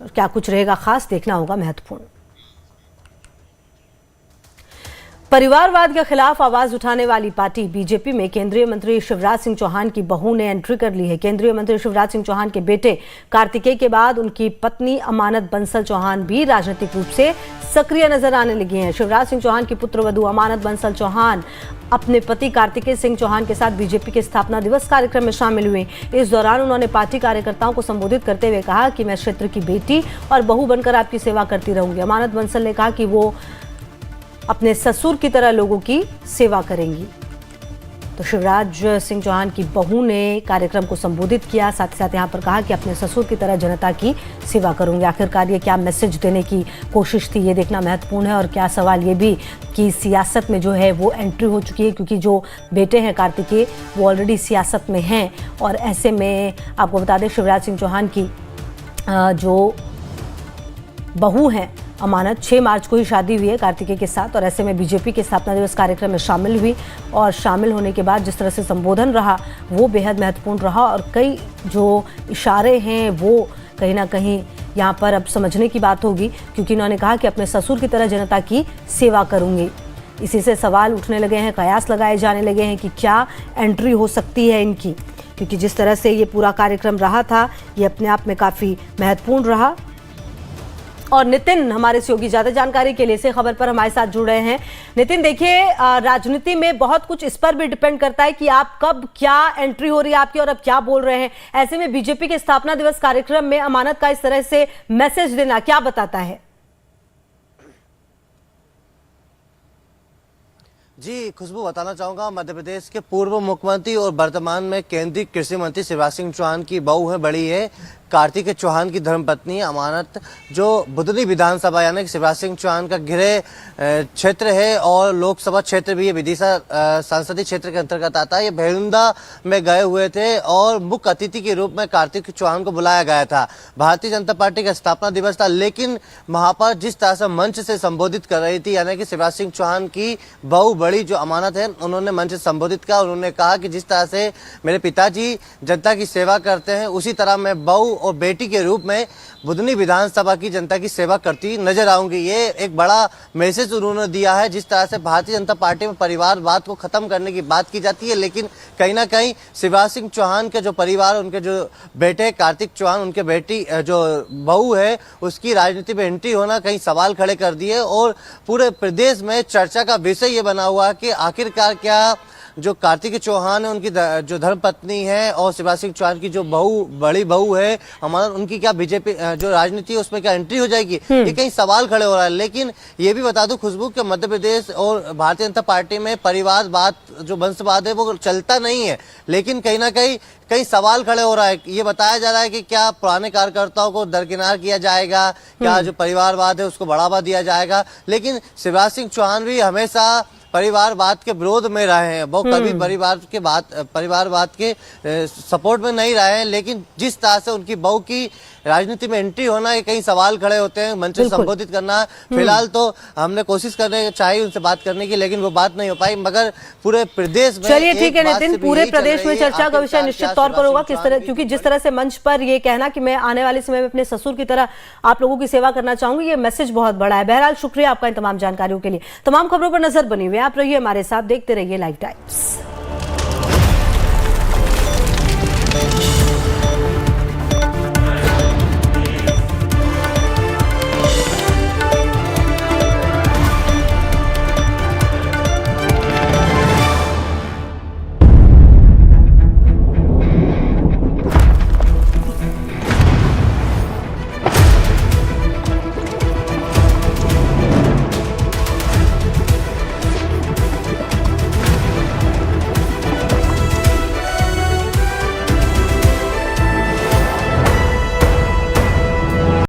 क्या कुछ रहेगा खास, देखना होगा, महत्वपूर्ण। परिवारवाद के खिलाफ आवाज उठाने वाली पार्टी बीजेपी में केंद्रीय मंत्री शिवराज सिंह चौहान की बहू ने एंट्री कर ली है। केंद्रीय मंत्री शिवराज सिंह चौहान के बेटे कार्तिकेय के बाद उनकी पत्नी अमानत बंसल चौहान भी राजनीतिक रूप से सक्रिय नजर आने लगी हैं। शिवराज सिंह चौहान की पुत्रवधू अमानत बंसल चौहान अपने पति कार्तिकेय सिंह चौहान के साथ बीजेपी के स्थापना दिवस कार्यक्रम में शामिल हुए। इस दौरान उन्होंने पार्टी कार्यकर्ताओं को संबोधित करते हुए कहा कि मैं क्षेत्र की बेटी और बहू बनकर आपकी सेवा करती रहूंगी। अमानत बंसल ने कहा कि वो अपने ससुर की तरह लोगों की सेवा करेंगी। तो शिवराज सिंह चौहान की बहू ने कार्यक्रम को संबोधित किया, साथ ही साथ यहाँ पर कहा कि अपने ससुर की तरह जनता की सेवा करूंगी। आखिरकार ये क्या मैसेज देने की कोशिश थी, ये देखना महत्वपूर्ण है। और क्या सवाल ये भी कि सियासत में जो है वो एंट्री हो चुकी है, क्योंकि जो बेटे हैं कार्तिकेय वो ऑलरेडी सियासत में हैं। और ऐसे में आपको बता दें शिवराज सिंह चौहान की जो बहू हैं अमानत, 6 मार्च को ही शादी हुई है कार्तिकेय के साथ। और ऐसे में बीजेपी के स्थापना दिवस कार्यक्रम में शामिल हुई और शामिल होने के बाद जिस तरह से संबोधन रहा वो बेहद महत्वपूर्ण रहा। और कई जो इशारे हैं वो कहीं ना कहीं यहाँ पर अब समझने की बात होगी, क्योंकि उन्होंने कहा कि अपने ससुर की तरह जनता की सेवा करूंगी। इसी से सवाल उठने लगे हैं, कयास लगाए जाने लगे हैं कि क्या एंट्री हो सकती है इनकी, क्योंकि जिस तरह से ये पूरा कार्यक्रम रहा था ये अपने आप में काफ़ी महत्वपूर्ण रहा। और नितिन हमारे सहयोगी ज्यादा जानकारी के लिए इस खबर पर हमारे साथ जुड़ रहे हैं। नितिन, देखिए राजनीति में बहुत कुछ इस पर भी डिपेंड करता है कि आप कब क्या एंट्री हो रही है आपकी और अब क्या बोल रहे हैं। ऐसे में बीजेपी के स्थापना दिवस कार्यक्रम में अमानत का इस तरह से मैसेज देना क्या बताता है? जी खुशबू, बताना चाहूंगा मध्य प्रदेश के पूर्व मुख्यमंत्री और वर्तमान में केंद्रीय कृषि मंत्री शिवराज सिंह चौहान की बहू है, बड़ी है कार्तिकेय चौहान की धर्मपत्नी अमानत, जो बुधनी विधानसभा यानी कि शिवराज सिंह चौहान का गृह क्षेत्र है और लोकसभा क्षेत्र भी है, विदिशा संसदीय क्षेत्र के अंतर्गत आता है। ये भेरुंदा में गए हुए थे और मुख्य अतिथि के रूप में कार्तिकेय चौहान को बुलाया गया था। भारतीय जनता पार्टी का स्थापना दिवस था, लेकिन वहां पर जिस तरह से मंच से संबोधित कर रही थी यानी कि शिवराज सिंह चौहान की बहू बड़ी जो अमानत है, उन्होंने मंच से संबोधित किया। उन्होंने कहा कि जिस तरह से मेरे पिताजी जनता की सेवा करते हैं उसी तरह मैं बहू और बेटी के रूप में बुधनी विधानसभा की जनता की सेवा करती नजर आऊंगी। ये एक बड़ा मैसेज उन्होंने दिया है। जिस तरह से भारतीय जनता पार्टी में परिवारवाद को खत्म करने की बात की जाती है, लेकिन कहीं ना कहीं शिवराज सिंह चौहान के जो परिवार, उनके जो बेटे कार्तिक चौहान, उनके बेटी जो बहू है, उसकी राजनीति में एंट्री होना कहीं सवाल खड़े कर दिए। और पूरे प्रदेश में चर्चा का विषय ये बना हुआ है कि आखिरकार क्या जो कार्तिकेय चौहान है उनकी जो धर्मपत्नी है और शिवराज सिंह चौहान की जो बहू, बड़ी बहू है हमारा, उनकी क्या बीजेपी जो राजनीति है उसमें क्या एंट्री हो जाएगी, ये कहीं सवाल खड़े हो रहा है। लेकिन ये भी बता दूं खुशबू कि मध्य प्रदेश और भारतीय जनता पार्टी में परिवारवाद जो वंशवाद है वो चलता नहीं है, लेकिन कहीं ना कहीं सवाल खड़े हो रहा है। ये बताया जा रहा है कि क्या पुराने कार्यकर्ताओं को दरकिनार किया जाएगा, क्या जो परिवारवाद है उसको बढ़ावा दिया जाएगा। लेकिन शिवराज सिंह चौहान भी हमेशा परिवारवाद के विरोध में रहे हैं, वो कभी परिवारवाद के सपोर्ट में नहीं रहे हैं। लेकिन जिस तरह से उनकी बहू की राजनीति में एंट्री होना, ये कई सवाल खड़े होते हैं। मंच से संबोधित करना, फिलहाल तो हमने कोशिश करने चाहिए उनसे बात करने की, लेकिन वो बात नहीं हो पाई। मगर पूरे प्रदेश में, चलिए ठीक है नितिन, पूरे प्रदेश में चर्चा का विषय निश्चित तौर पर होगा किस तरह, क्योंकि जिस तरह से मंच पर ये कहना कि मैं आने वाले समय में अपने ससुर की तरह आप लोगों की सेवा करना चाहूंगी, ये मैसेज बहुत बड़ा है। बहरहाल शुक्रिया आपका इन तमाम जानकारियों के लिए। तमाम खबरों पर नजर बनी हुई है, आप रहिए हमारे साथ, देखते रहिए लाइव टाइम्स।